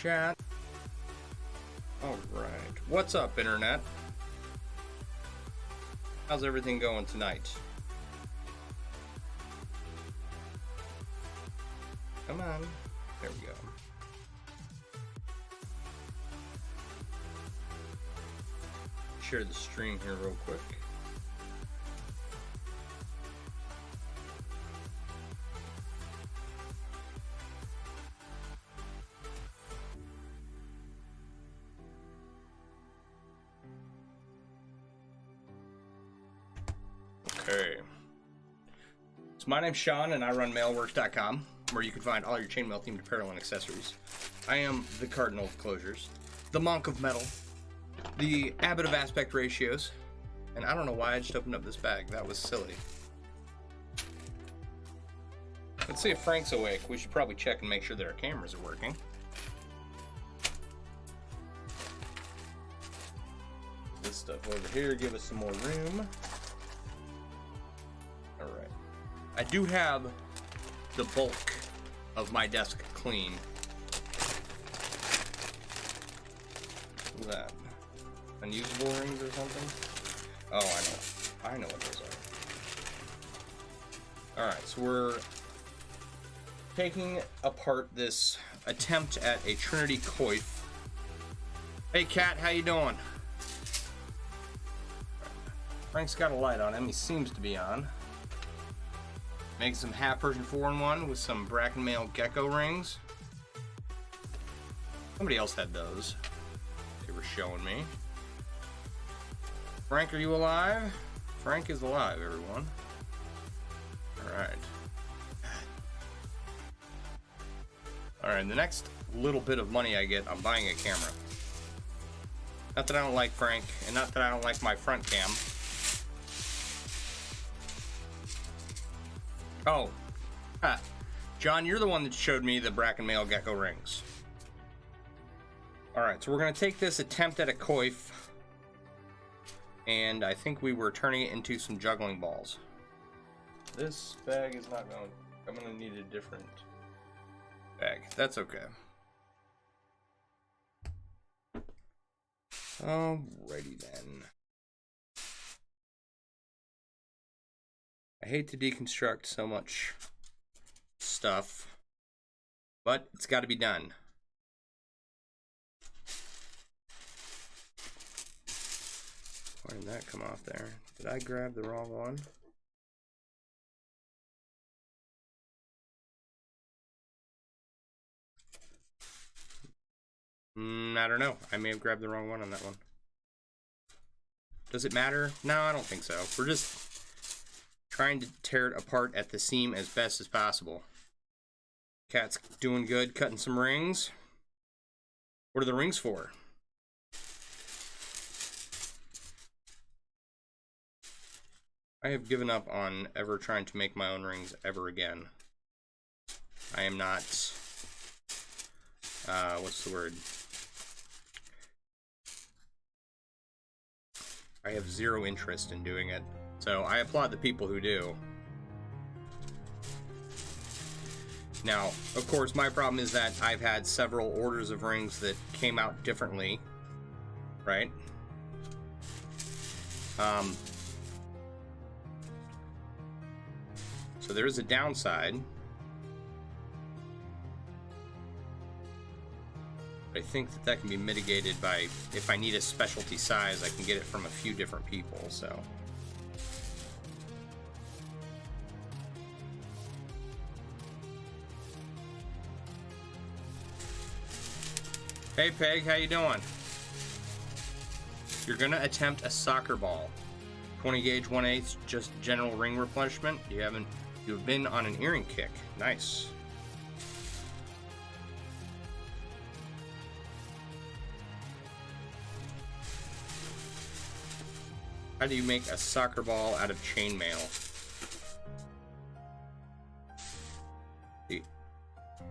chat. Alright. What's up, Internet? How's everything going tonight? Come on. There we go. Share the stream here real quick. Okay. So my name's Sean and I run MailleWerX.com, where you can find all your chainmail themed apparel and accessories. I am the Cardinal of Closures, the Monk of Metal, the Abbot of Aspect Ratios, and I don't know why I just opened up this bag. That was silly. Let's see if Frank's awake. We should probably check and make sure that our cameras are working. This stuff over here, give us some more room. Alright. I do have the bulk of my desk clean. What's that? Unusable rings or something? Oh, I know what those are. Alright, so we're taking apart this attempt at a Trinity coif. Hey Kat, how you doing? Frank's got a light on him, he seems to be on. Making some half Persian 4-in-1 with some Bracken Maille gecko rings. Somebody else had those. They were showing me. Frank, are you alive? Frank is alive, everyone. Alright. Alright, the next little bit of money I get, I'm buying a camera. Not that I don't like Frank, and not that I don't like my front cam. Oh, John, you're the one that showed me the Bracken Maille gecko rings. Alright, so we're going to take this attempt at a coif, and I think we were turning it into some juggling balls. This bag is not going... I'm going to need a different bag. That's okay. Alrighty then. I hate to deconstruct so much stuff, but it's got to be done. Why did that come off there? Did I grab the wrong one? I don't know. I may have grabbed the wrong one on that one. Does it matter? No, I don't think so. We're just trying to tear it apart at the seam as best as possible. Cat's doing good, cutting some rings. What are the rings for? I have given up on ever trying to make my own rings ever again. I am not, what's the word? I have zero interest in doing it. So I applaud the people who do. Now, of course, my problem is that I've had several orders of rings that came out differently, right? So there is a downside. I think that that can be mitigated by, if I need a specialty size, I can get it from a few different people, so. Hey Peg, how you doing? You're gonna attempt a soccer ball. 20 gauge 1/8, just general ring replenishment. You've been on an earring kick. Nice. How do you make a soccer ball out of chainmail?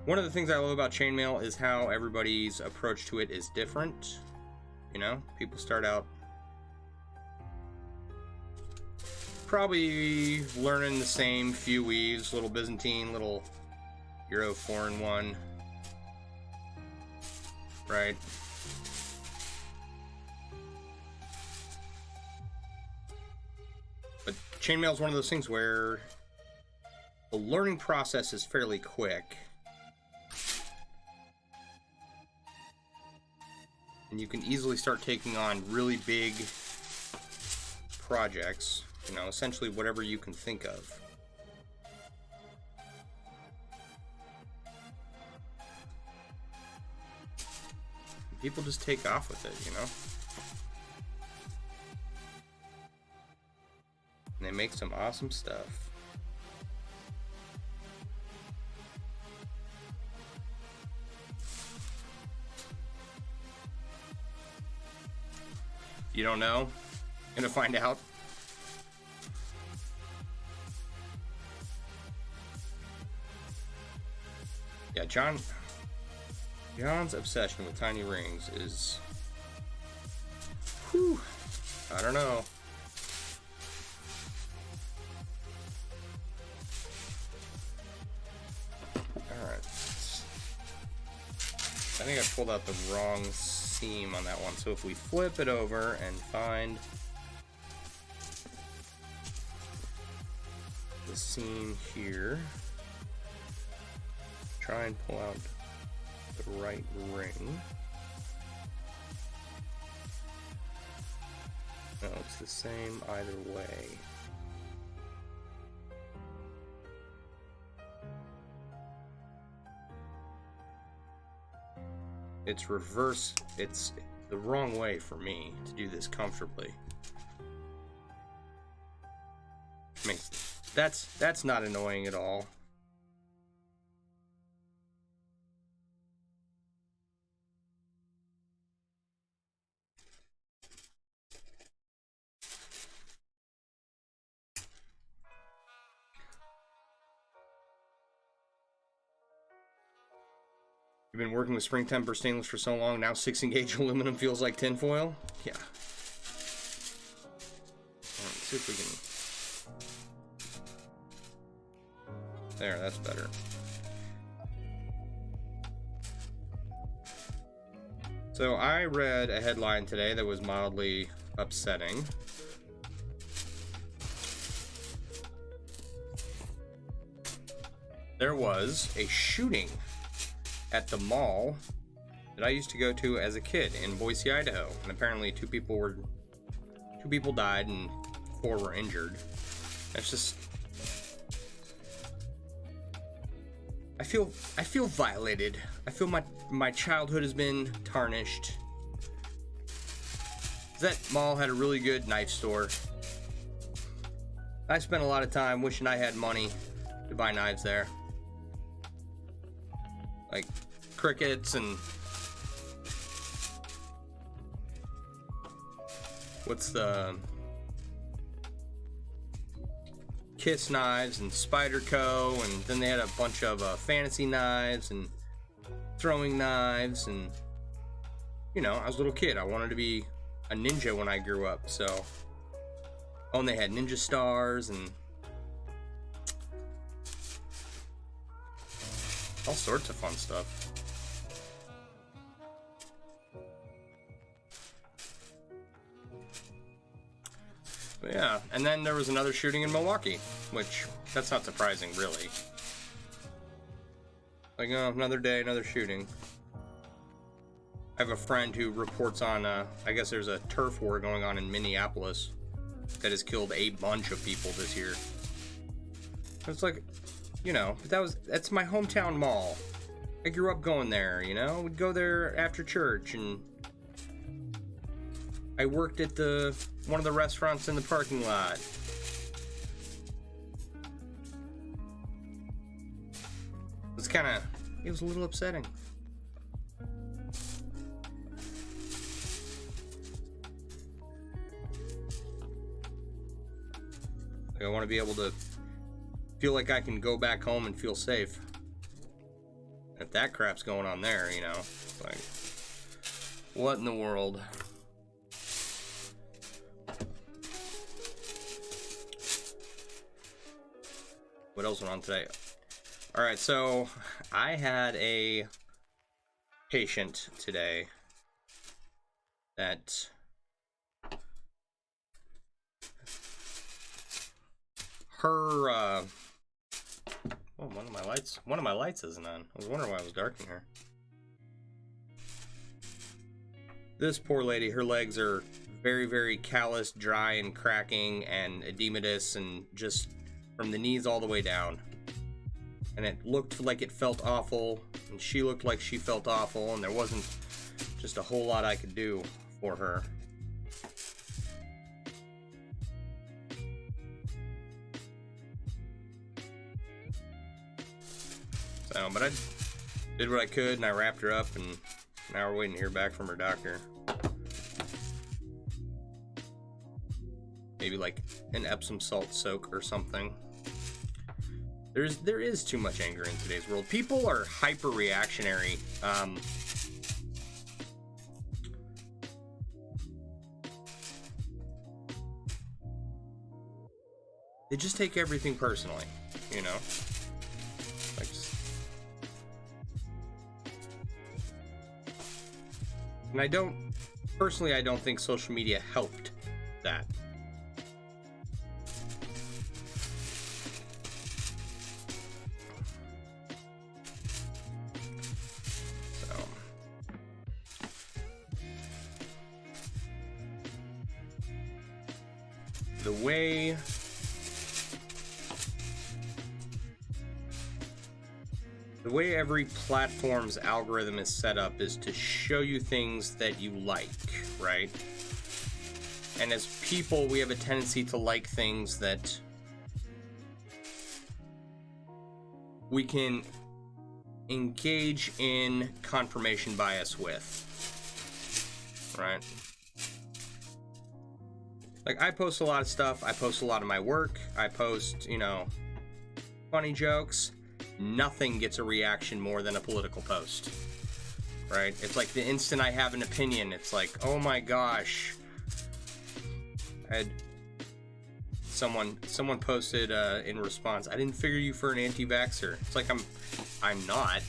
One of the things I love about chainmail is how everybody's approach to it is different. You know, people start out probably learning the same few weaves, little Byzantine, little Euro 4-in-1. right? But chainmail is one of those things where the learning process is fairly quick. And you can easily start taking on really big projects, you know, essentially whatever you can think of. People just take off with it, you know? And they make some awesome stuff. You don't know? Gonna find out. Yeah, John's obsession with tiny rings is, whew, I don't know. Alright. I think I pulled out the wrong seam on that one. So if we flip it over and find the seam here, try and pull out the right ring. No, it's the same either way. It's reverse. It's the wrong way for me to do this comfortably. That's not annoying at all. You've been working with spring temper stainless for so long, now 6-gauge aluminum feels like tinfoil? Yeah. Let's see if we can... There, that's better. So I read a headline today that was mildly upsetting. There was a shooting at the mall that I used to go to as a kid in Boise, Idaho, and apparently two people died and 4 were injured. That's just, I feel violated. I feel my childhood has been tarnished. That mall had a really good knife store. I spent a lot of time wishing I had money to buy knives there. Like crickets and what's the Kiss knives and Spyderco, and then they had a bunch of fantasy knives and throwing knives, and you know, I was a little kid. I wanted to be a ninja when I grew up, so and they had ninja stars and all sorts of fun stuff. But yeah, and then there was another shooting in Milwaukee, which, that's not surprising, really. Like, oh, another day, another shooting. I have a friend who reports on, I guess there's a turf war going on in Minneapolis that has killed a bunch of people this year. It's like, you know, but that's my hometown mall. I grew up going there, you know? We'd go there after church, and I worked at one of the restaurants in the parking lot. It was a little upsetting. Like, I want to be able to feel like I can go back home and feel safe. If that crap's going on there, you know, like, what in the world? What else went on today? Alright, so I had a patient today that her oh, one of my lights isn't on. I was wondering why it was dark in here. This poor lady, her legs are very, very callous, dry, and cracking, and edematous, and just from the knees all the way down. And it looked like it felt awful, and she looked like she felt awful, and there wasn't just a whole lot I could do for her. So, but I did what I could, and I wrapped her up, and now we're waiting to hear back from her doctor. Maybe like an Epsom salt soak or something. There is too much anger in today's world. People are hyper reactionary. They just take everything personally, you know? Like just... And I don't think social media helped that. The way every platform's algorithm is set up is to show you things that you like, right? And as people, we have a tendency to like things that we can engage in confirmation bias with, right? Like, I post a lot of stuff. I post a lot of my work. I post, you know, funny jokes. Nothing gets a reaction more than a political post, right? It's like the instant I have an opinion, it's like, oh my gosh. I had someone posted in response, I didn't figure you for an anti-vaxxer. It's like, I'm not.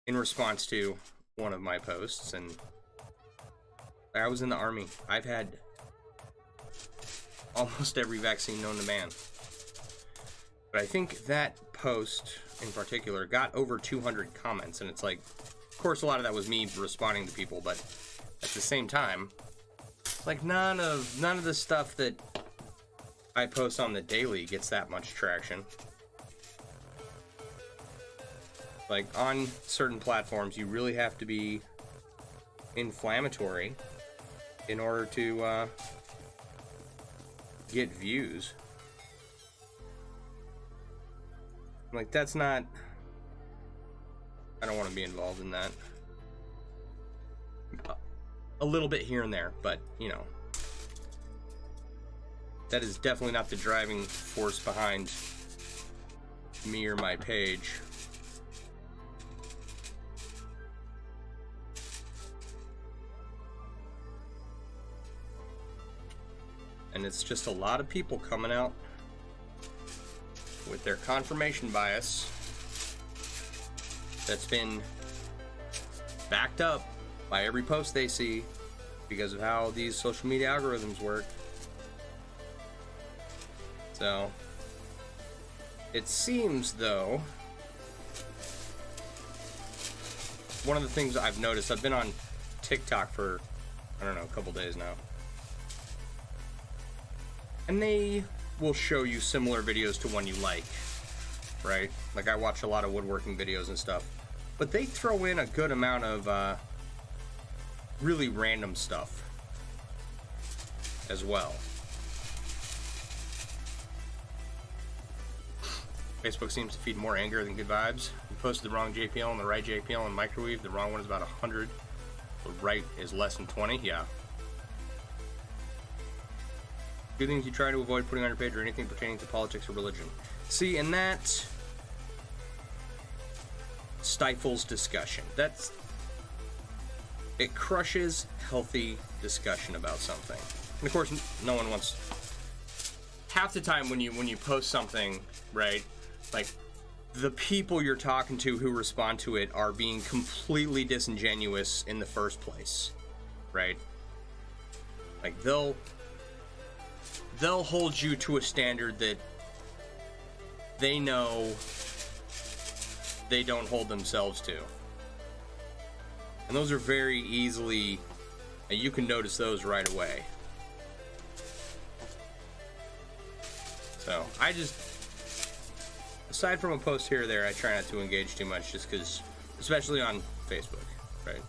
In response to one of my posts, and I was in the Army. I've had almost every vaccine known to man. But I think that post in particular got over 200 comments, and it's like, of course, a lot of that was me responding to people, but at the same time, like none of the stuff that I post on the daily gets that much traction. Like, on certain platforms, you really have to be inflammatory in order to get views. Like, that's not... I don't want to be involved in that. A little bit here and there, but, you know. That is definitely not the driving force behind me or my page. And it's just a lot of people coming out with their confirmation bias that's been backed up by every post they see because of how these social media algorithms work. So, it seems, though, one of the things I've noticed, I've been on TikTok for, I don't know, a couple days now. And they will show you similar videos to one you like, right? Like, I watch a lot of woodworking videos and stuff. But they throw in a good amount of really random stuff as well. Facebook seems to feed more anger than good vibes. You posted the wrong JPL and the right JPL and microwave. The wrong one is about 100. The right is less than 20. Yeah. Two things you try to avoid putting on your page or anything pertaining to politics or religion. See, and that stifles discussion. It crushes healthy discussion about something. And of course, no one wants... Half the time when you post something, right, like, the people you're talking to who respond to it are being completely disingenuous in the first place, right? Like they'll hold you to a standard that they know they don't hold themselves to. And those are very easily, you can notice those right away. So I just, aside from a post here or there, I try not to engage too much, just because, especially on Facebook, right?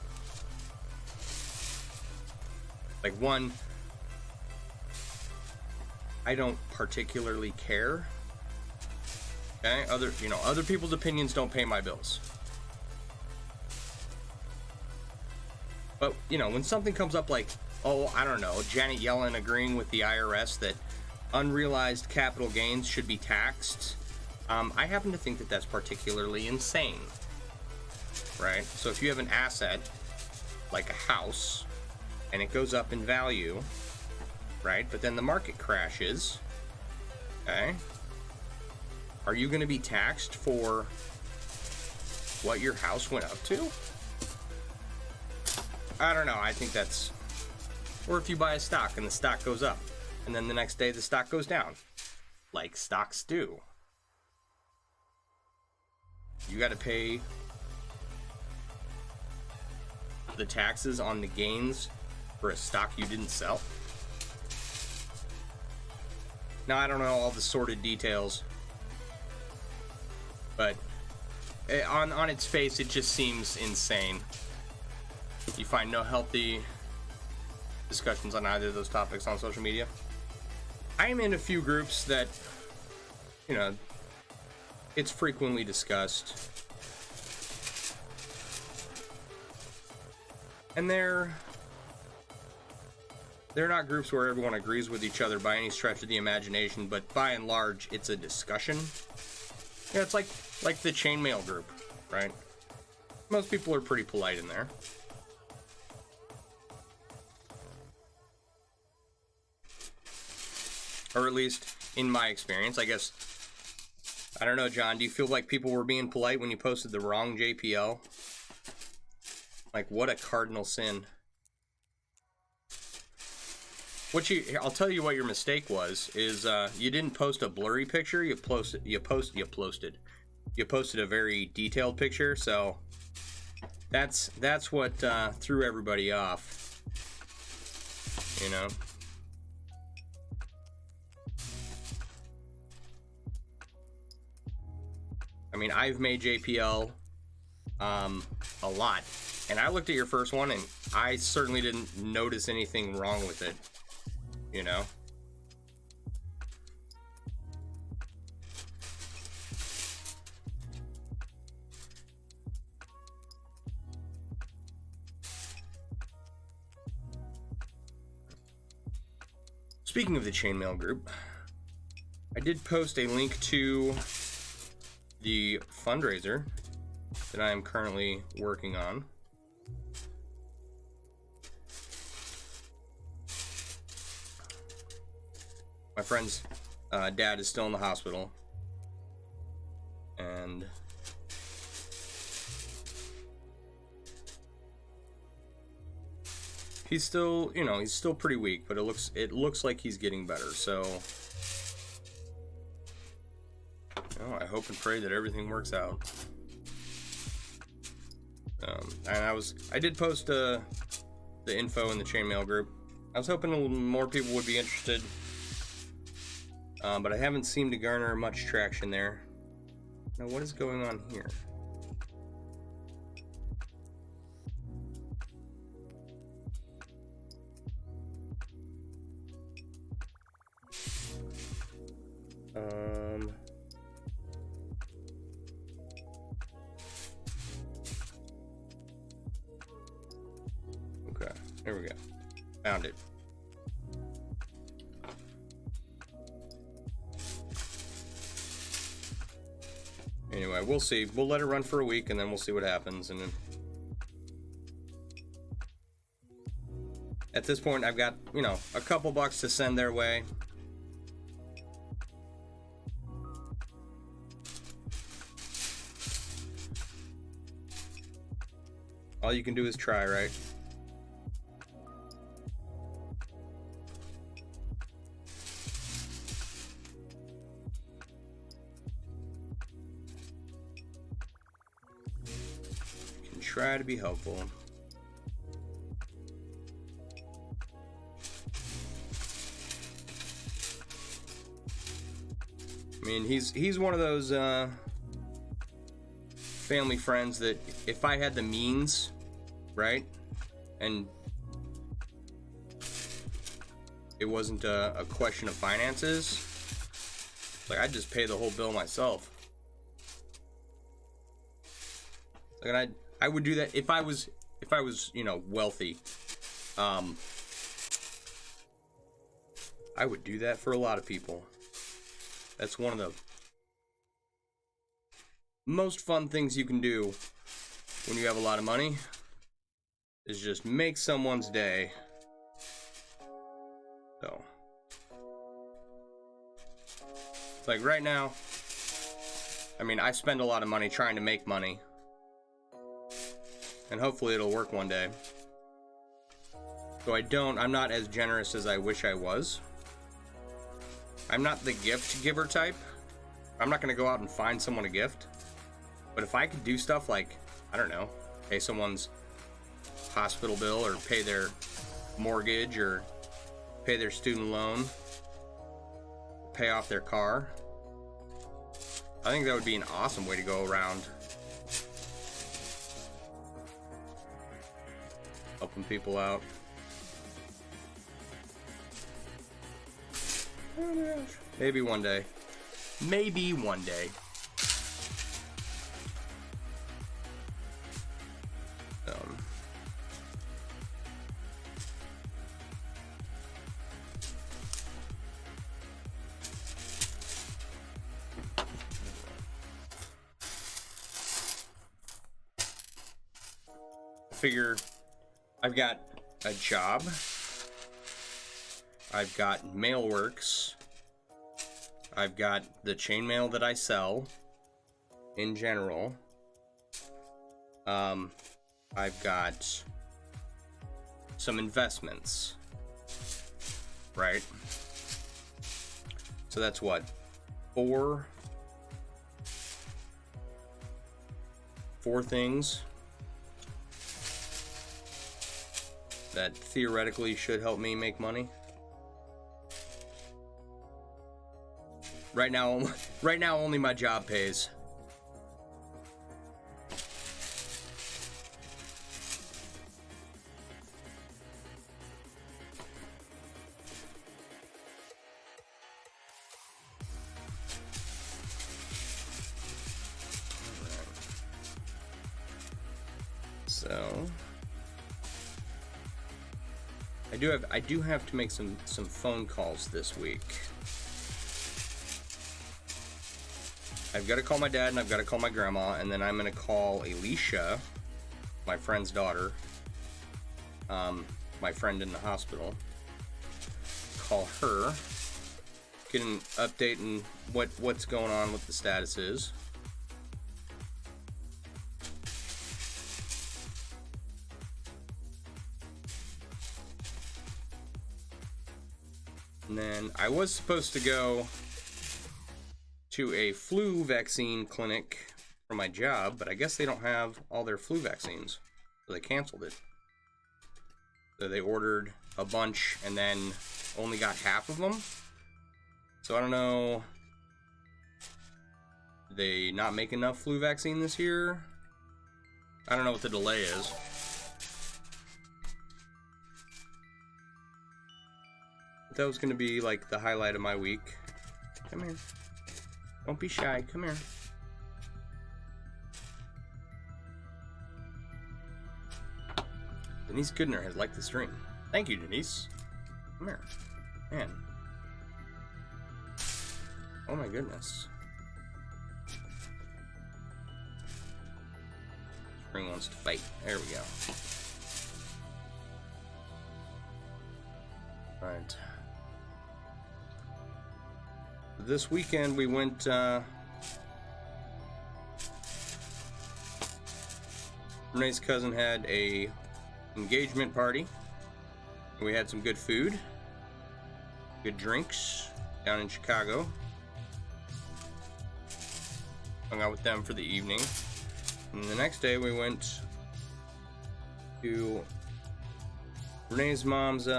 Like, one, I don't particularly care. Okay, other people's opinions don't pay my bills. But when something comes up like, oh, I don't know, Janet Yellen agreeing with the IRS that unrealized capital gains should be taxed, I happen to think that that's particularly insane, right? So if you have an asset like a house and it goes up in value, right, but then the market crashes, okay, are you going to be taxed for what your house went up to? I don't know. I think that's... Or if you buy a stock and the stock goes up, and then the next day the stock goes down, like stocks do. You got to pay the taxes on the gains for a stock you didn't sell. Now, I don't know all the sordid details, but on its face, it just seems insane. You find no healthy discussions on either of those topics on social media. I am in a few groups that, it's frequently discussed. And they're not groups where everyone agrees with each other by any stretch of the imagination, but by and large, it's a discussion. Yeah, it's like the Chainmail group, right? Most people are pretty polite in there. Or at least in my experience, I guess. I don't know, John, do you feel like people were being polite when you posted the wrong JPL? Like, what a cardinal sin. I'll tell you what your mistake was, is you didn't post a blurry picture, you posted a very detailed picture, so that's what threw everybody off, I mean, I've made JPL a lot, and I looked at your first one, and I certainly didn't notice anything wrong with it, Speaking of the Chainmail group, I did post a link to the fundraiser that I am currently working on. My friend's dad is still in the hospital, and he's still, he's still pretty weak, but it looks like he's getting better. So I hope and pray that everything works out. And I did post the info in the Chainmail group. I was hoping more people would be interested, but I haven't seemed to garner much traction there. Now, what is going on here? Okay, there we go. Found it. Anyway, we'll see. We'll let it run for a week, and then we'll see what happens. And then at this point, I've got, a couple bucks to send their way. All you can do is try, right? You can try to be helpful. I mean, he's one of those family friends that if I had the means, right, and it wasn't a question of finances, like I'd just pay the whole bill myself. Like, I would do that if I was you know, wealthy. I would do that for a lot of people. That's one of the most fun things you can do when you have a lot of money, is just make someone's day. So, it's like right now, I mean, I spend a lot of money trying to make money, and hopefully it'll work one day. So I'm not as generous as I wish I was. I'm not the gift giver type. I'm not gonna go out and find someone a gift. But if I could do stuff like, I don't know, pay someone's hospital bill, or pay their mortgage, or pay their student loan, pay off their car, I think that would be an awesome way to go around helping people out. Maybe one day. Maybe one day. Figure I've got a job. I've got MailleWerX. I've got the chainmail that I sell in general. I've got some investments, right? So that's what, four things that theoretically should help me make money. Right now only my job pays. So I do have to make some phone calls this week. I've got to call my dad and I've got to call my grandma, and then I'm going to call Alicia, my friend's daughter, my friend in the hospital. Call her, get an update on what's going on, what the status is. And then I was supposed to go to a flu vaccine clinic for my job, but I guess they don't have all their flu vaccines, so they canceled it. So they ordered a bunch and then only got half of them. So I don't know, did they not make enough flu vaccine this year? I don't know what the delay is. That was gonna be like the highlight of my week. Come here. Don't be shy. Come here. Denise Goodner has liked the stream. Thank you, Denise. Come here. Man. Oh my goodness. Spring wants to fight. There we go. Alright. This weekend we went Renee's cousin had a engagement party. We had some good food, good drinks down in Chicago. Hung out with them for the evening. And the next day we went to Renee's mom's, we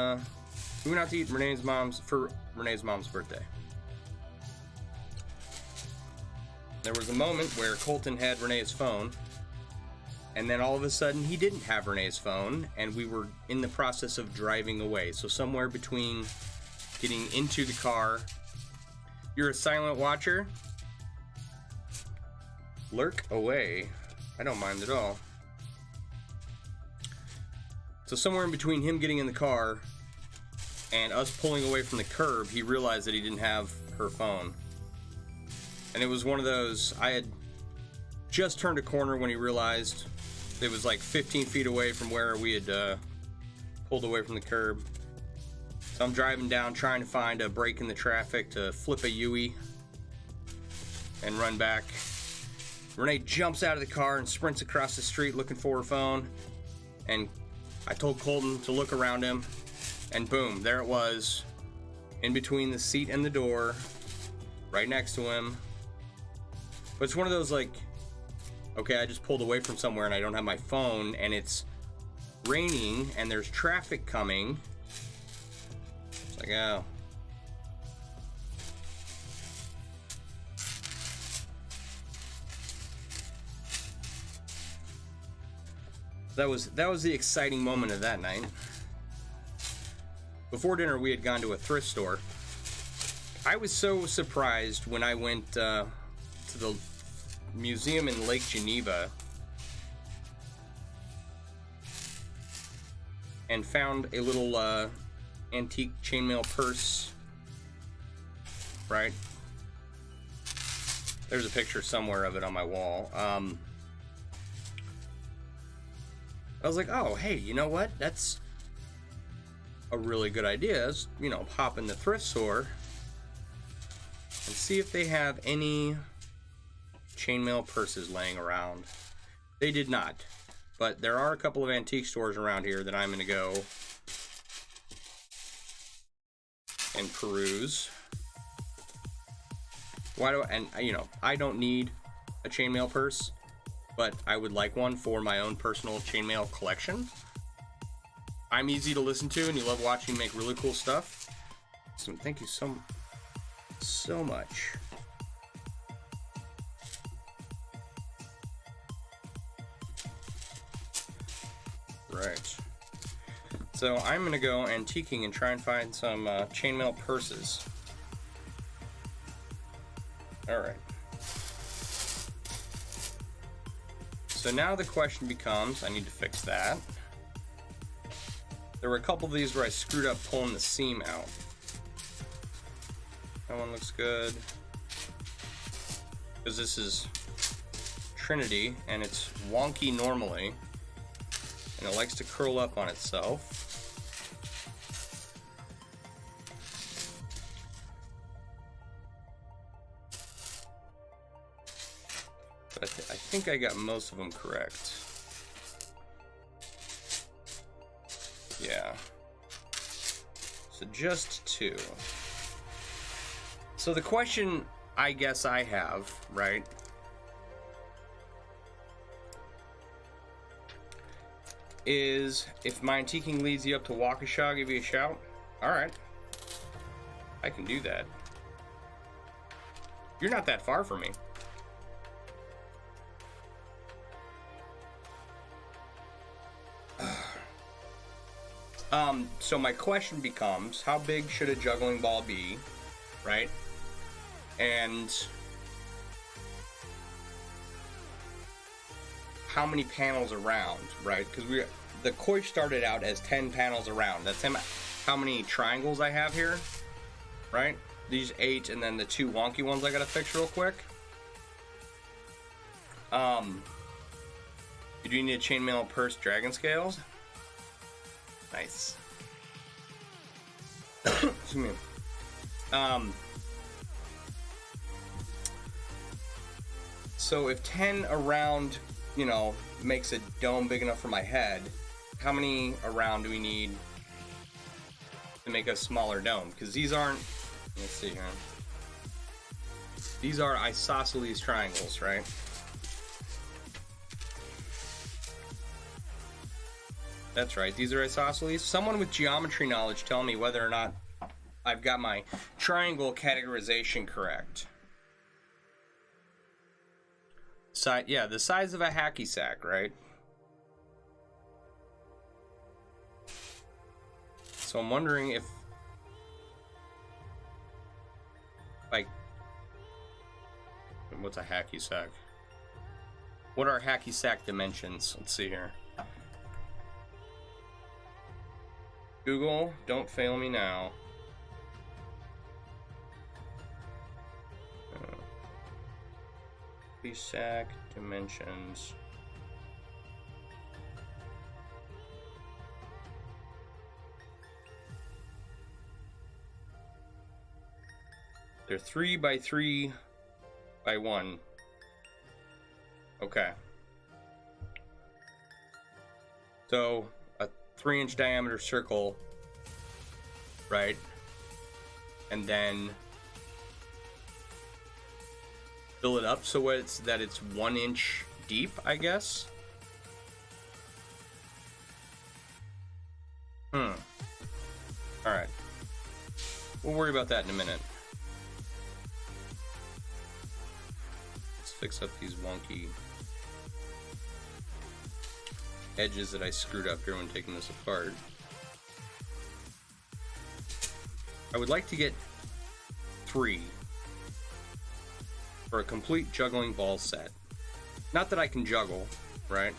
went out to eat Renee's mom's birthday. There was a moment where Colton had Renee's phone, and then all of a sudden he didn't have Renee's phone, and we were in the process of driving away. So somewhere between getting into the car, you're a silent watcher, lurk away. I don't mind at all. So somewhere in between him getting in the car and us pulling away from the curb, he realized that he didn't have her phone. And it was one of those, I had just turned a corner when he realized it was like 15 feet away from where we had pulled away from the curb. So I'm driving down trying to find a break in the traffic to flip a Yui and run back. Renee jumps out of the car and sprints across the street looking for her phone. And I told Colton to look around him, and boom, there it was, in between the seat and the door, right next to him. But it's one of those like, okay, I just pulled away from somewhere and I don't have my phone, and it's raining and there's traffic coming. It's like, oh. That was the exciting moment of that night. Before dinner, we had gone to a thrift store. I was so surprised when I went to the museum in Lake Geneva and found a little antique chainmail purse. Right? There's a picture somewhere of it on my wall. I was like, oh, hey, you know what? That's a really good idea. Is, you know, hop in the thrift store and see if they have any chainmail purses laying around. They did not, but there are a couple of antique stores around here that I'm going to go and peruse. And you know, I don't need a chainmail purse, but I would like one for my own personal chainmail collection. I'm easy to listen to, and you love watching me make really cool stuff. So thank you so much. Right. So I'm gonna go antiquing and try and find some chainmail purses. All right. So now the question becomes, I need to fix that. There were a couple of these where I screwed up pulling the seam out. That one looks good. Because this is Trinity, and it's wonky normally. And it likes to curl up on itself. But I think I got most of them correct. Yeah. So just two. So the question I guess I have, right, is if my antiquing leads you up to Waukesha, I'll give you a shout. Alright. I can do that. You're not that far from me. So my question becomes, how big should a juggling ball be, right? And how many panels around, right? Because the koi started out as 10 panels around. That's how many triangles I have here, right? These 8, and then the 2 wonky ones I gotta fix real quick. You do need a chainmail purse dragon scales. Nice. Excuse me. So if 10 around you know, makes a dome big enough for my head, how many around do we need to make a smaller dome? Because these aren't, let's see here. These are isosceles triangles, right? That's right, these are isosceles. Someone with geometry knowledge tell me whether or not I've got my triangle categorization correct. Yeah, the size of a hacky sack, right? So I'm wondering if, like, what's a hacky sack? What are hacky sack dimensions? Let's see here. Google, don't fail me now. Hacky sack dimensions. They're 3 by 3 by 1. Okay. So a 3-inch diameter circle, right? And then fill it up so it's 1 inch deep, I guess. All right. We'll worry about that in a minute. Let's fix up these wonky edges that I screwed up here when taking this apart. I would like to get 3 for a complete juggling ball set. Not that I can juggle, right?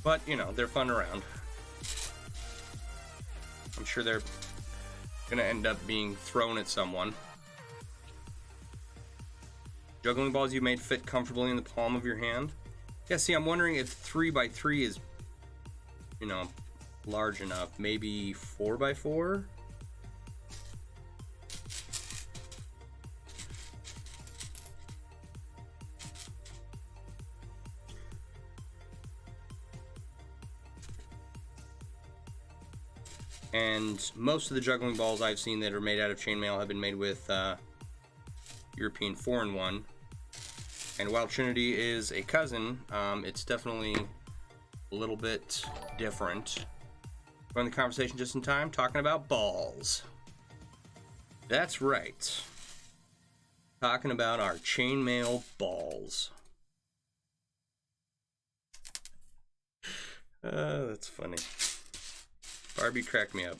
But, you know, they're fun around. I'm sure they're gonna end up being thrown at someone. Juggling balls you made fit comfortably in the palm of your hand. Yeah, see, I'm wondering if 3 by 3 is, you know, large enough. Maybe 4 by 4? And most of the juggling balls I've seen that are made out of chainmail have been made with European 4-in-1. And while Trinity is a cousin, it's definitely a little bit different. We're in the conversation just in time, talking about balls. That's right. Talking about our chainmail balls. That's funny. Barbie cracked me up.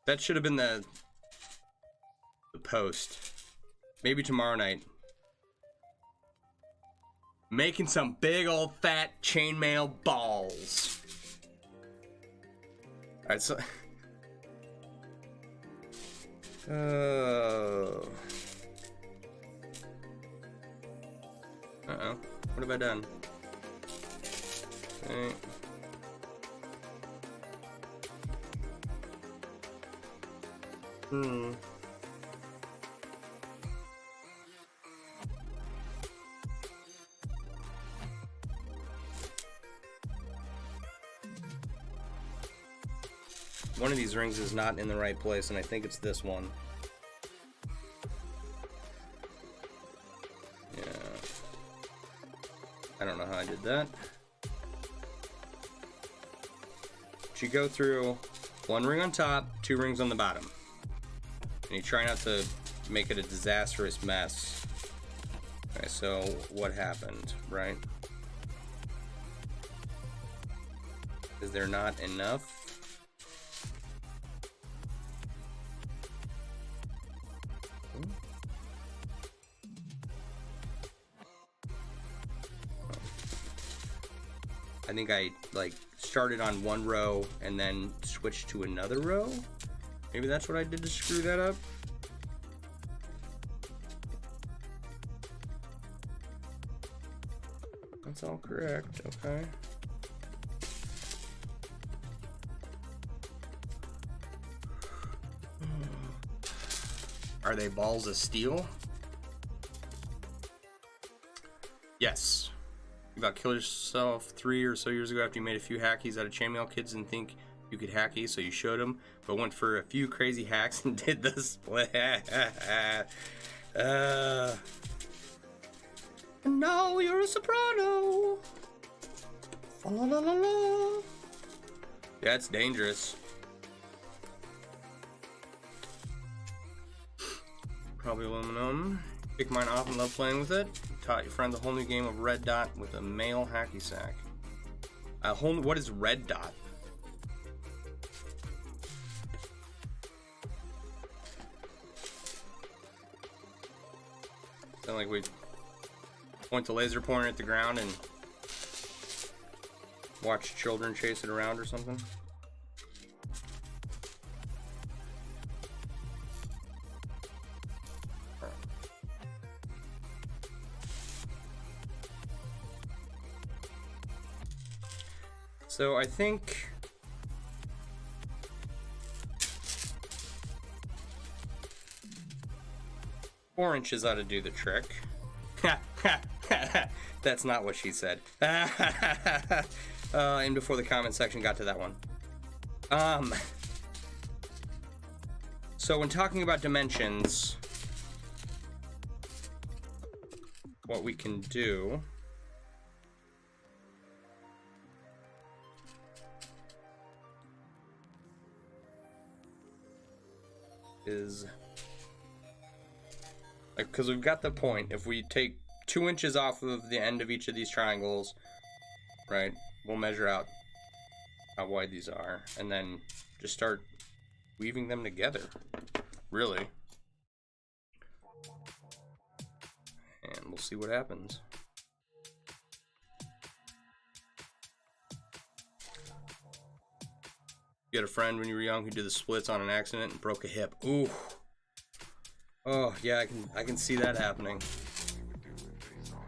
That should have been the post. Maybe tomorrow night. Making some big old fat chainmail balls. Alright, so... Uh-oh. What have I done? Okay. One of these rings is not in the right place, and I think it's this one. Yeah. I don't know how I did that. You go through 1 ring on top, 2 rings on the bottom. And you try not to make it a disastrous mess. Okay, so what happened, right? Is there not enough? I think I like started on one row and then switched to another row. Maybe that's what I did to screw that up. That's all correct, okay. Are they balls of steel? Yes. You about killed yourself 3 or so years ago after you made a few hackies out of Chainmail. Kids didn't think you could hacky, so you showed them, but went for a few crazy hacks and did the split. And now you're a soprano. La la la la. Yeah, it's dangerous. Probably aluminum. Pick mine off and love playing with it. Taught your friends a whole new game of red dot with a Maille hacky sack. A whole. What is red dot? Sound like we point the laser pointer at the ground and watch children chase it around or something. So I think four inches ought to do the trick. That's not what she said. And before the comment section got to that one. So when talking about dimensions, what we can do is, like, because we've got the point, if we take 2 inches off of the end of each of these triangles, right, we'll measure out how wide these are and then just start weaving them together, really, and we'll see what happens. You had a friend when you were young who did the splits on an accident and broke a hip. Ooh. Oh yeah, I can see that happening.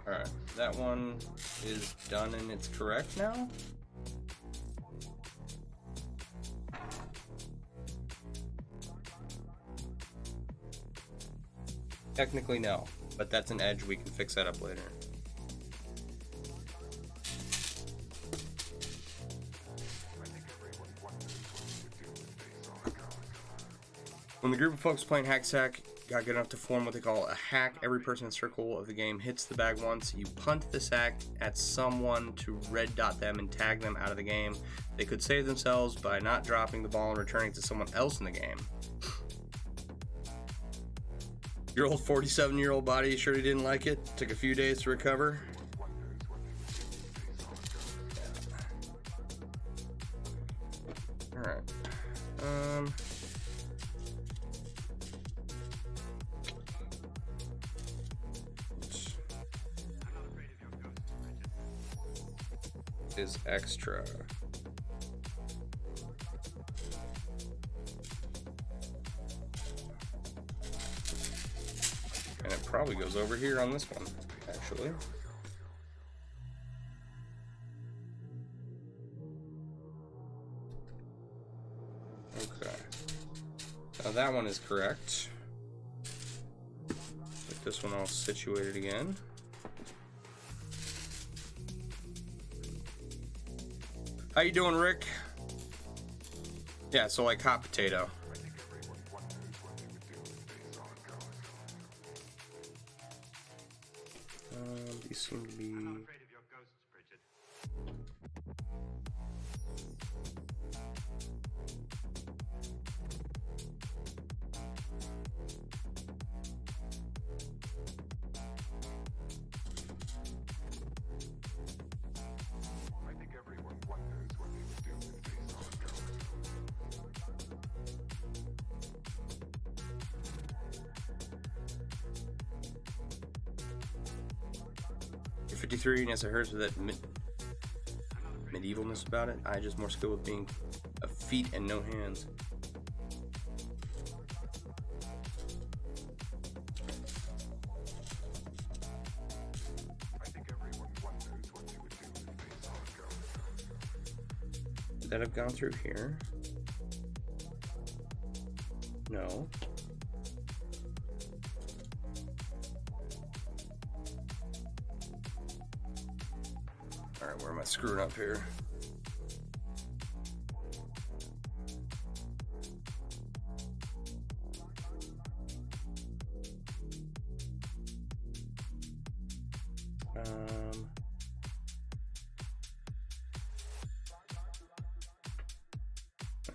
All right, that one is done and it's correct now. Technically no, but that's an edge. We can fix that up later. When the group of folks playing hack sack got good enough to form what they call a hack, every person in the circle of the game hits the bag once. You punt the sack at someone to red dot them and tag them out of the game. They could save themselves by not dropping the ball and returning to someone else in the game. Your old 47-year-old body sure he didn't like it. Took a few days to recover. All right. Is extra. And it probably goes over here on this one, actually. Okay. Now that one is correct. Get this one all situated again. How you doing, Rick? Yeah, so like hot potato. These seem to be... You're 53 and yes, I heard that medievalness about it. I just more skilled with being a feet and no hands. Would that have gone through here? No. I screwing up here?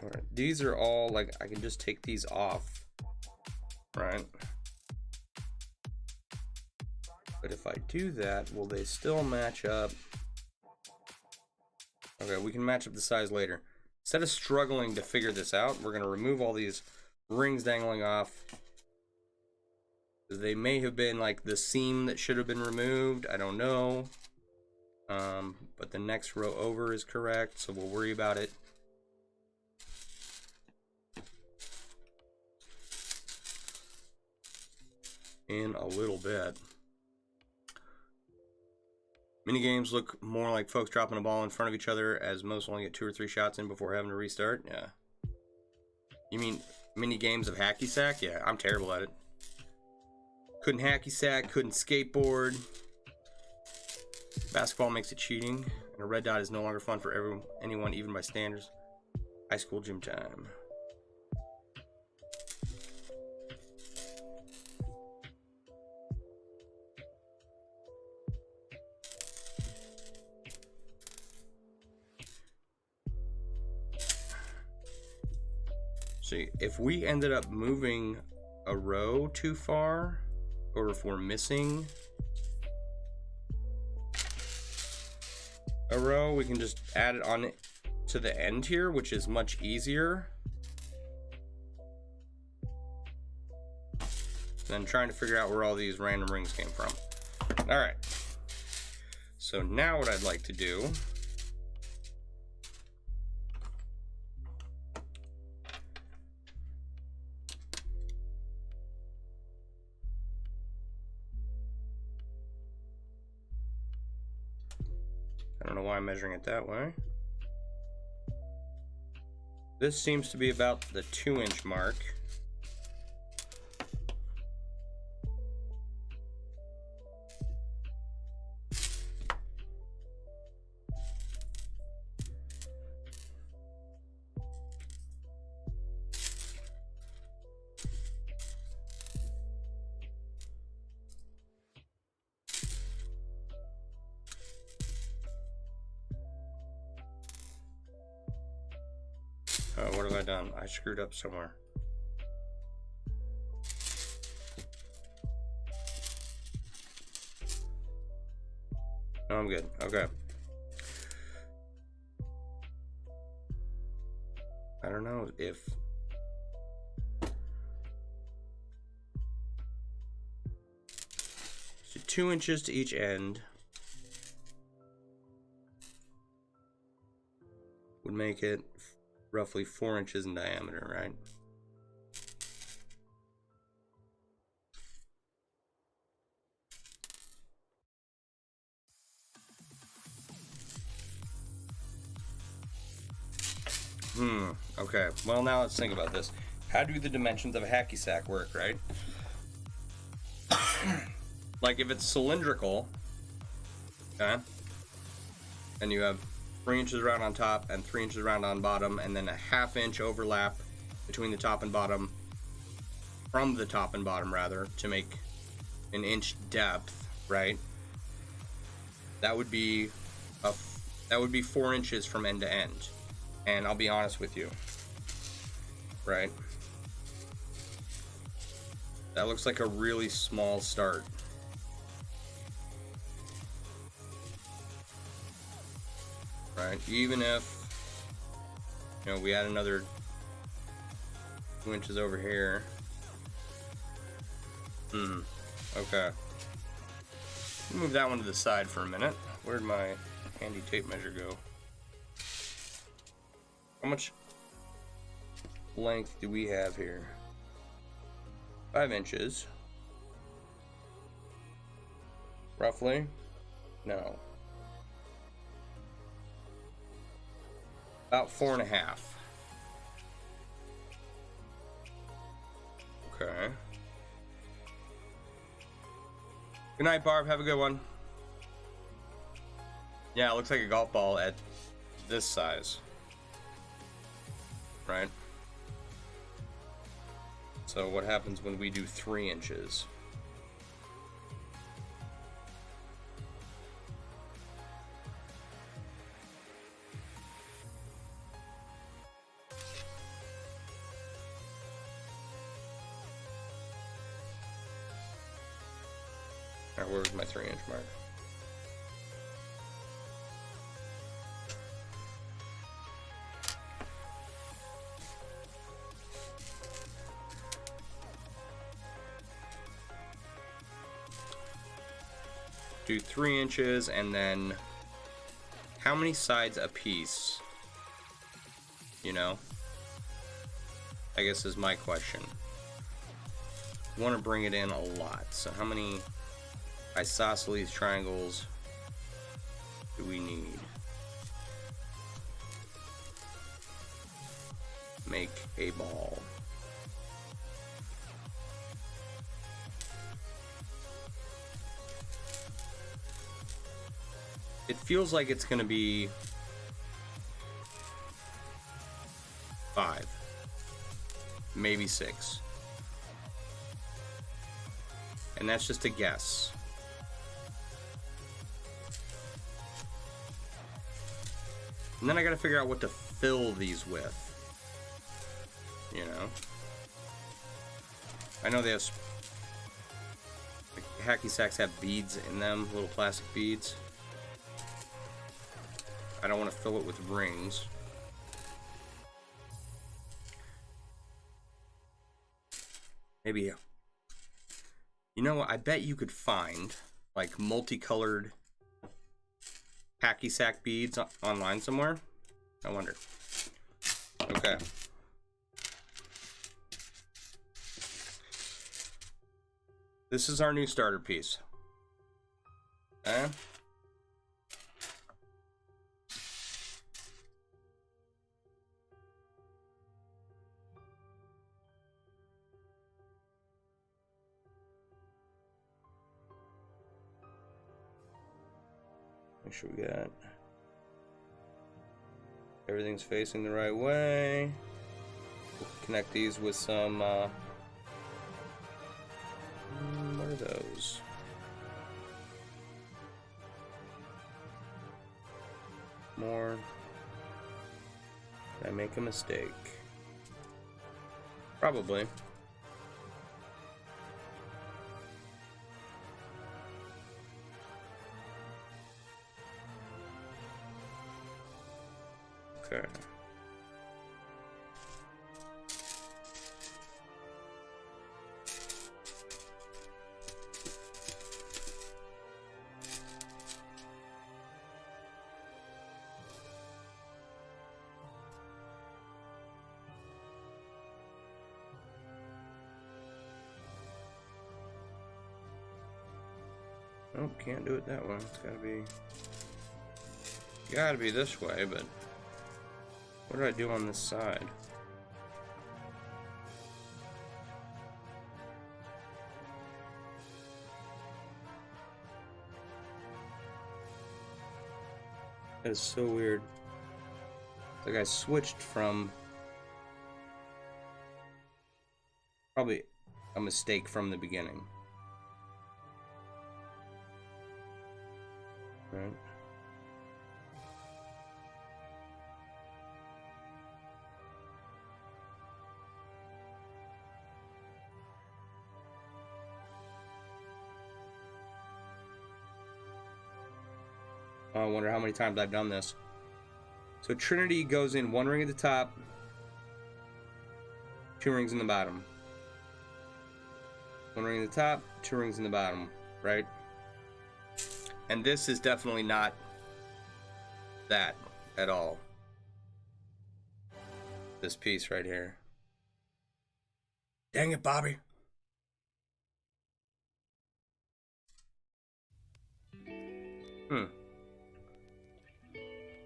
All right, these are all like, I can just take these off, right? But if I do that, will they still match up? Okay, we can match up the size later. Instead of struggling to figure this out, we're gonna remove all these rings dangling off. They may have been like the seam that should have been removed, I don't know. But the next row over is correct, so we'll worry about it. In a little bit. Mini games look more like folks dropping a ball in front of each other, as most only get 2 or 3 shots in before having to restart. Yeah. You mean mini games of hacky sack? Yeah, I'm terrible at it. Couldn't hacky sack, couldn't skateboard. Basketball makes it cheating, and a red dot is no longer fun for anyone, even by standards. High school gym time. See, if we ended up moving a row too far, or if we're missing a row, we can just add it on to the end here, which is much easier than trying to figure out where all these random rings came from. All right, so now what I'd like to do I don't know why I'm measuring it that way. This seems to be about the 2-inch mark. What have I done? I screwed up somewhere. No, I'm good. Okay. I don't know if so 2 inches to each end would make it roughly 4 inches in diameter, right? Okay, well now let's think about this. How do the dimensions of a hacky sack work, right? Like if it's cylindrical, okay, and you have 3 inches round on top and 3 inches round on bottom, and then a 1/2 inch overlap between the top and bottom, from the top and bottom rather, to make an inch depth, right? That would be 4 inches from end to end. And I'll be honest with you, right? That looks like a really small start. Right, even if, you know, we add another 2 inches over here. Okay. Move that one to the side for a minute. Where'd my handy tape measure go? How much length do we have here? 5 inches. Roughly? No. About 4.5. Okay. Good night, Barb. Have a good one. Yeah, it looks like a golf ball at this size. Right? So what happens when we do 3 inches? Alright, where's my 3-inch mark? Do 3 inches, and then how many sides a piece? You know? I guess is my question. I want to bring it in a lot. So how many isosceles triangles do we need? Make a ball. It feels like it's going to be 5, maybe 6. And that's just a guess. And then I got to figure out what to fill these with. You know? I know they have, like, hacky sacks have beads in them, little plastic beads. I don't want to fill it with rings. Maybe, you know what, I bet you could find like multicolored hacky sack beads online somewhere. I wonder. Okay. This is our new starter piece. Okay. Make sure we got everything's facing the right way. We'll connect these with some, what are those? More. Did I make a mistake? Probably. Okay. Nope, can't do it that way. It's gotta be this way, but what do I do on this side? That is so weird. It's like I switched from probably a mistake from the beginning. Right. I wonder how many times I've done this. So Trinity goes in 1 ring at the top, 2 rings in the bottom. 1 ring at the top, 2 rings in the bottom, right? And this is definitely not that at all. This piece right here. Dang it, Bobby.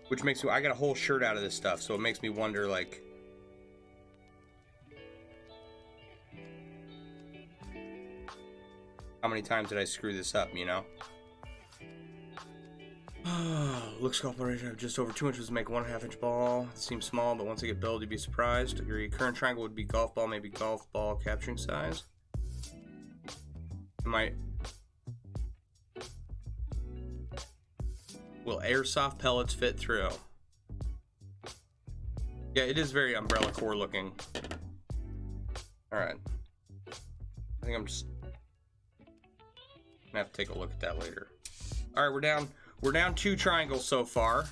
Which makes me, I got a whole shirt out of this stuff, so it makes me wonder, like, how many times did I screw this up, you know? Looks cooperation of just over 2 inches to make a 1.5 inch ball. It seems small, but once I get built, you'd be surprised. Agree. Current triangle would be golf ball, maybe golf ball capturing size. Will airsoft pellets fit through? Yeah, it is very umbrella core looking. Alright. I think I'm just gonna have to take a look at that later. Alright, we're down 2 triangles so far,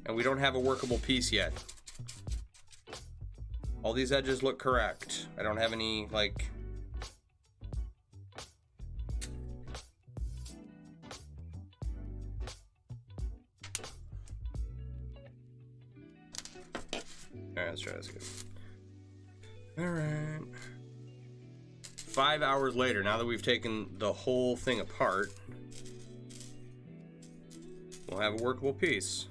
and we don't have a workable piece yet. All these edges look correct. I don't have any, like... Alright, let's try this again. Alright. 5 hours later, now that we've taken the whole thing apart, we'll have a workable piece.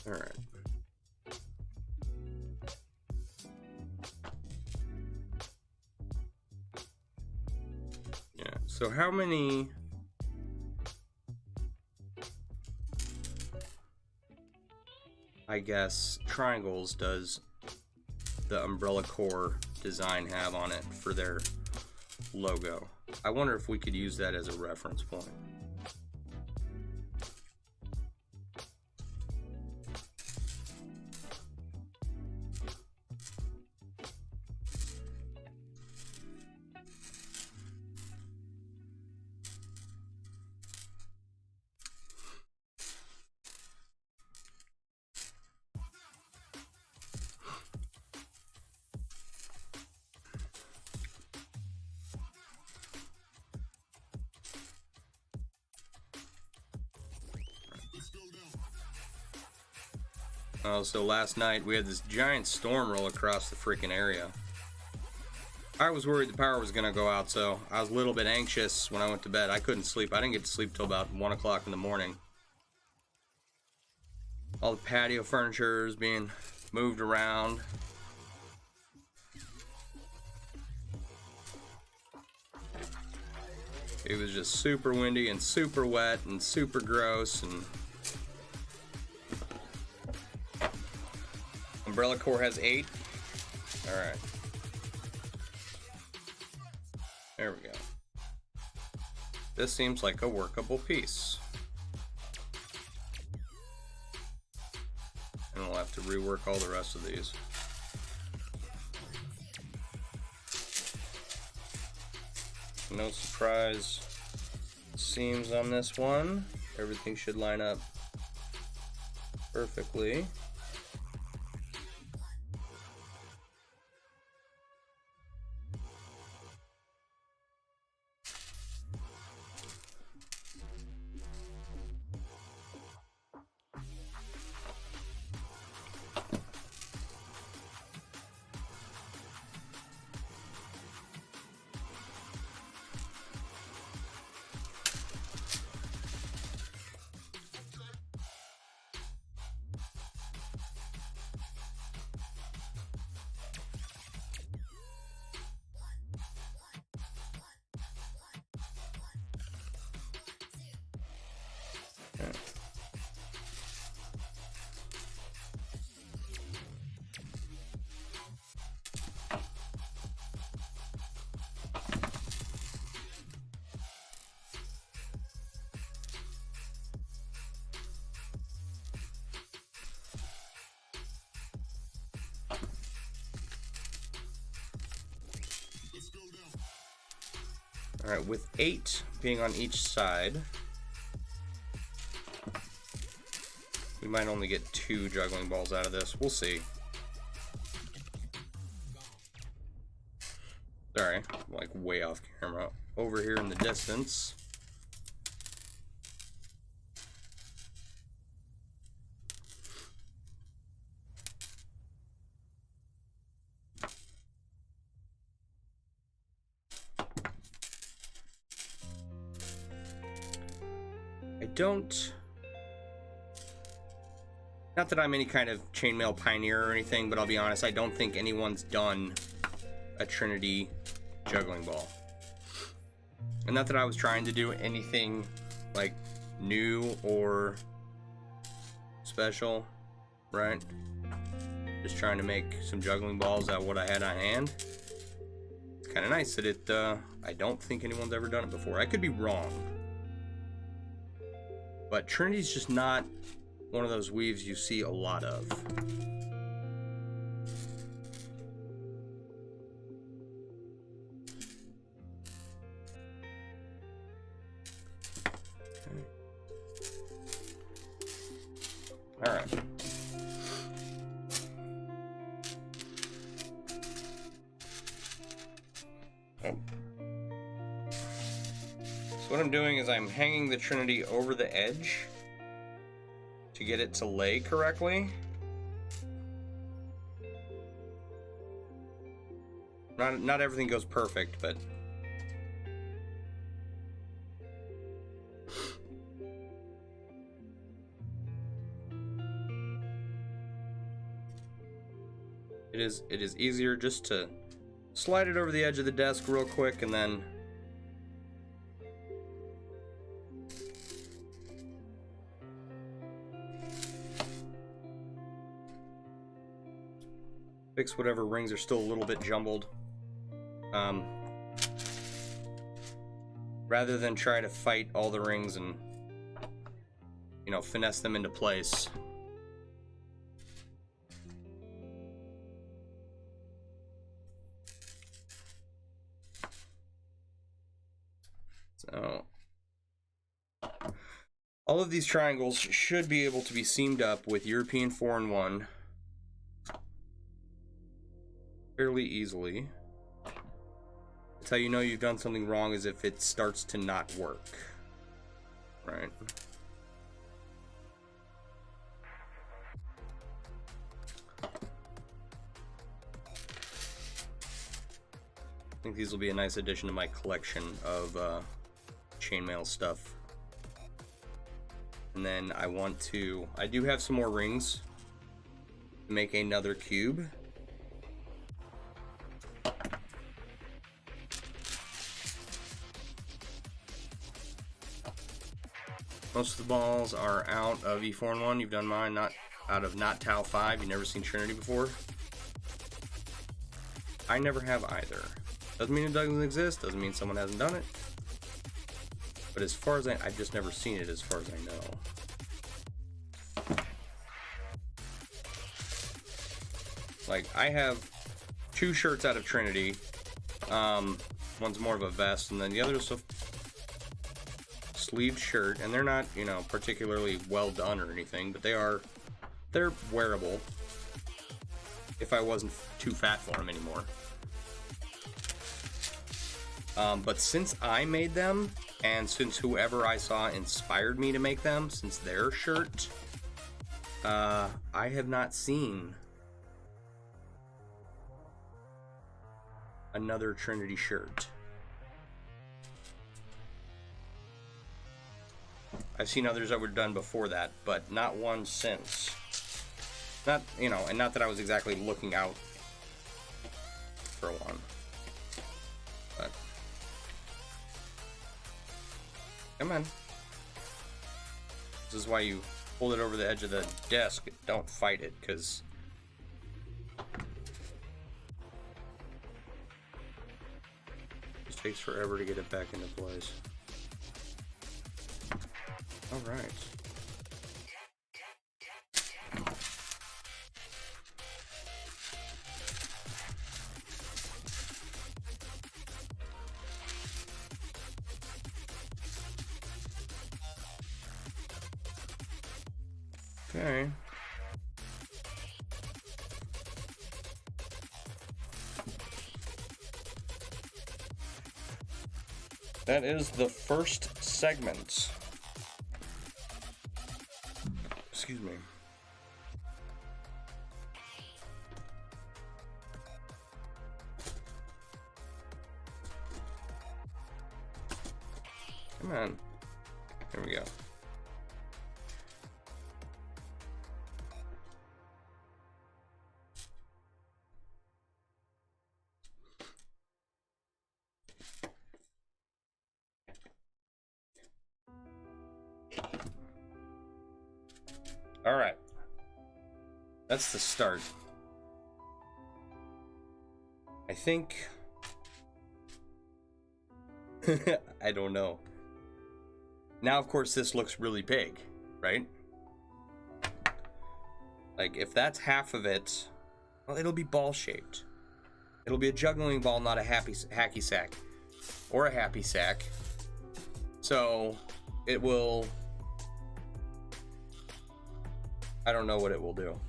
All right. Yeah, so how many... I guess triangles does the umbrella core design have on it for their logo? I wonder if we could use that as a reference point. Oh, so last night we had this giant storm roll across the freaking area. I was worried the power was gonna go out, so I was a little bit anxious when I went to bed. I couldn't sleep. I didn't get to sleep till about 1 o'clock in the morning. All the patio furniture is being moved around. It was just super windy and super wet and super gross, and umbrella core has 8. All right. There we go. This seems like a workable piece. And we'll have to rework all the rest of these. No surprise seams on this one. Everything should line up perfectly. All right, with 8 being on each side, we might only get 2 juggling balls out of this. We'll see. Sorry, like way off camera. Over here in the distance. Not that I'm any kind of chainmail pioneer or anything, but I'll be honest, I don't think anyone's done a Trinity juggling ball. And not that I was trying to do anything like new or special, right? Just trying to make some juggling balls out of what I had on hand. It's kind of nice that I don't think anyone's ever done it before. I could be wrong. But Trinity's just not one of those weaves you see a lot of. All right. Oh. So what I'm doing is I'm hanging the Trinity over the edge to get it to lay correctly. Not everything goes perfect, but it is easier just to slide it over the edge of the desk real quick and then fix whatever rings are still a little bit jumbled. Rather than try to fight all the rings and, you know, finesse them into place. So, all of these triangles should be able to be seamed up with European 4-in-1 fairly easily. That's how you know you've done something wrong, is if it starts to not work. Right? I think these will be a nice addition to my collection of chainmail stuff. And then I do have some more rings to make another cube. Most of the balls are out of E4-in-1. You've done mine, not out of not Tau 5. You've never seen Trinity before. I never have either. Doesn't mean it doesn't exist, doesn't mean someone hasn't done it. But as far as I've just never seen it as far as I know. Like, I have 2 shirts out of Trinity. One's more of a vest, and then the other's a sleeved shirt, and they're not, you know, particularly well done or anything, but they're wearable if I wasn't too fat for them anymore. But since I made them, and since whoever I saw inspired me to make them, since their shirt, I have not seen another Trinity shirt. I've seen others that were done before that, but not one since. Not, you know, and not that I was exactly looking out for one. But come on. This is why you hold it over the edge of the desk. Don't fight it, because it just takes forever to get it back into place. All right. Okay. That is the first segment. Excuse me. Come on. There we go. All right. That's the start. I think... I don't know. Now, of course, this looks really big, right? Like, if that's half of it, well, it'll be ball-shaped. It'll be a juggling ball, not a hacky sack. Or a happy sack. So, it will... I don't know what it will do.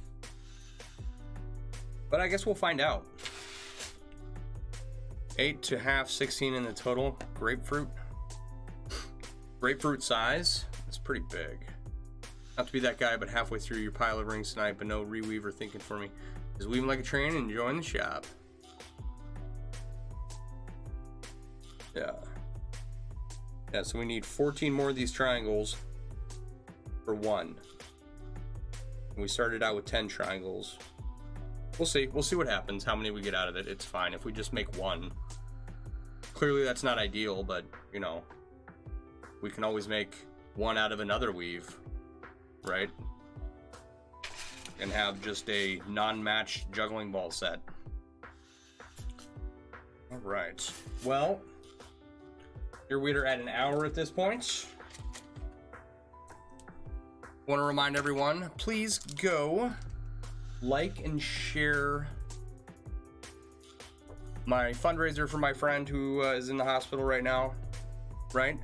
But I guess we'll find out. 8 to half, 16 in the total. Grapefruit. Grapefruit size. It's pretty big. Not to be that guy, but halfway through your pile of rings tonight, but no reweaver thinking for me. Is weaving like a train and enjoying the shop. Yeah. Yeah, so we need 14 more of these triangles for one. And we started out with 10 triangles. We'll see. We'll see what happens, how many we get out of it. It's fine if we just make one. Clearly that's not ideal, but, you know, we can always make one out of another weave, right? And have just a non-matched juggling ball set. All right. Well, here we're at an hour at this point. Want to remind everyone, please go like and share my fundraiser for my friend who is in the hospital right now, right?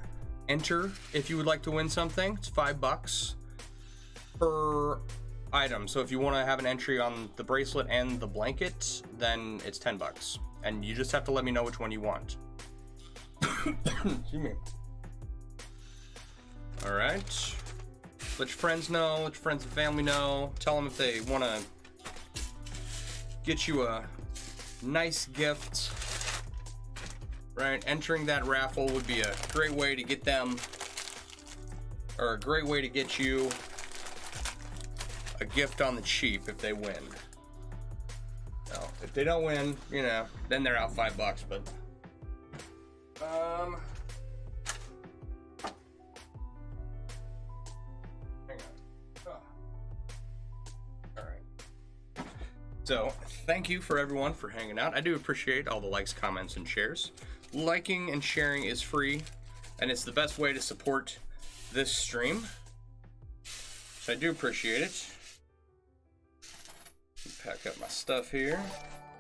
Enter if you would like to win something. It's $5 per item. So if you want to have an entry on the bracelet and the blanket, then it's $10. And you just have to let me know which one you want. Excuse me. All right. Let your friends know, let your friends and family know. Tell them if they want to get you a nice gift, right? Entering that raffle would be a great way to get them, or a great way to get you a gift on the cheap if they win. Now, if they don't win, you know, then they're out $5, but so, thank you for everyone for hanging out. I do appreciate all the likes, comments, and shares. Liking and sharing is free, and it's the best way to support this stream. So I do appreciate it. Pack up my stuff here.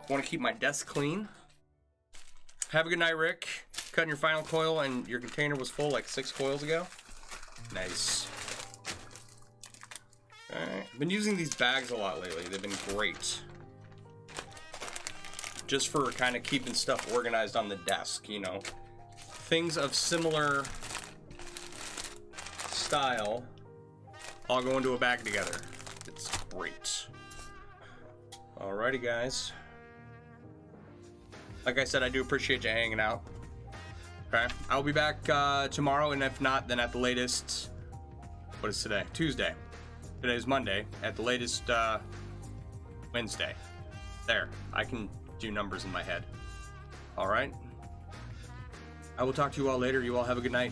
Want to keep my desk clean. Have a good night, Rick. Cutting your final coil, and your container was full like 6 coils ago. Nice. Alright. I've been using these bags a lot lately. They've been great. Just for kind of keeping stuff organized on the desk, you know. Things of similar style all go into a bag together. It's great. Alrighty, guys. Like I said, I do appreciate you hanging out. Okay, I'll be back tomorrow, and if not, then at the latest, what is today? Tuesday. Today's Monday. At the latest, Wednesday. There, I can do numbers in my head. All right. I will talk to you all later. You all have a good night.